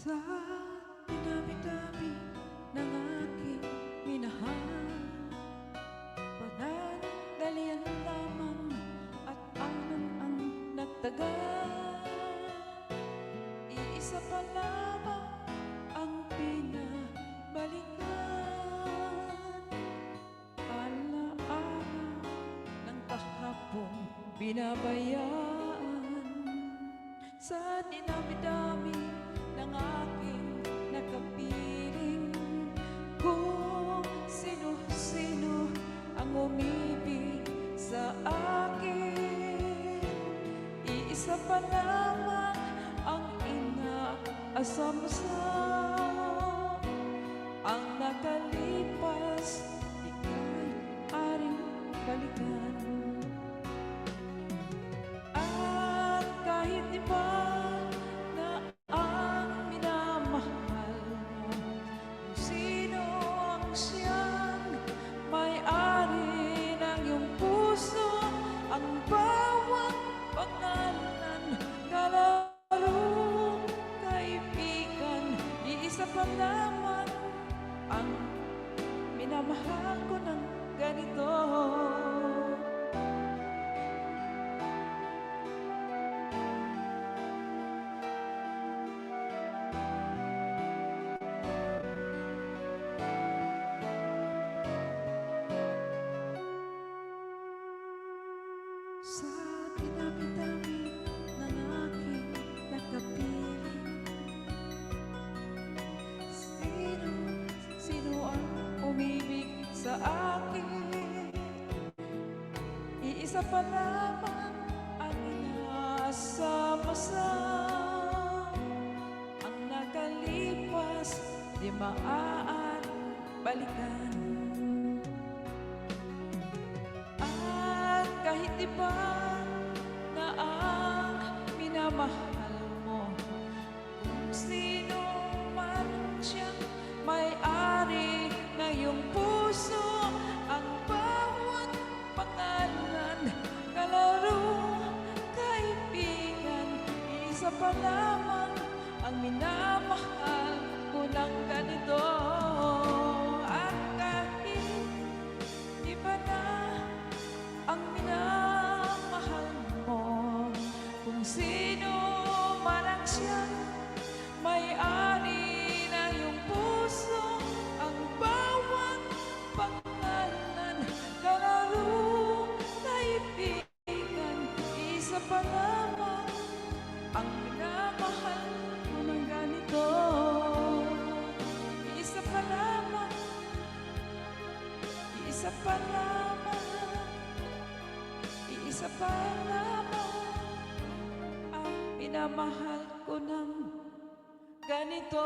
Sa dinami-dami ng aking minahal, panandalian lamang at anon ang nagtagal. Iisa pa lamang ang pinabalikan, alaala ng kahapon binabayaan. Sa dinami-dami ng aking nakapiling, kung sino-sino ang umibig sa akin, iisa pa lamang ang inaasam-sam. Ang nakalipas, ika'y aring balikan. At kahit di ba ang bawat pangalan, kalarong kaibigan, iisa pa lamang ang minamahal ko ng ganito. Sa dinami-dami ng aking nakapiling, sino ang umibig sa akin, iisa pa lamang ang inaasam-asam. Ang nakalipas di maaaring balikan. Kahit di ba na ang minamahal mo, kung sino man siyang may-ari ng iyong puso, ang bawat pangalan, kalaro, kaibigan, isa pa lamang ang minamahal ko ng ganito. At kahit di ba na ang minamahal mo, kung sino man ang siyang may-ari ng iyong puso, ang bawat pangalan, kalaro, kaibigan, isa pa lamang ang minamahal ko ng ganito. Isa pa lamang, isa pa lamang, isa pa lamang ang minamahal ko ng ganito.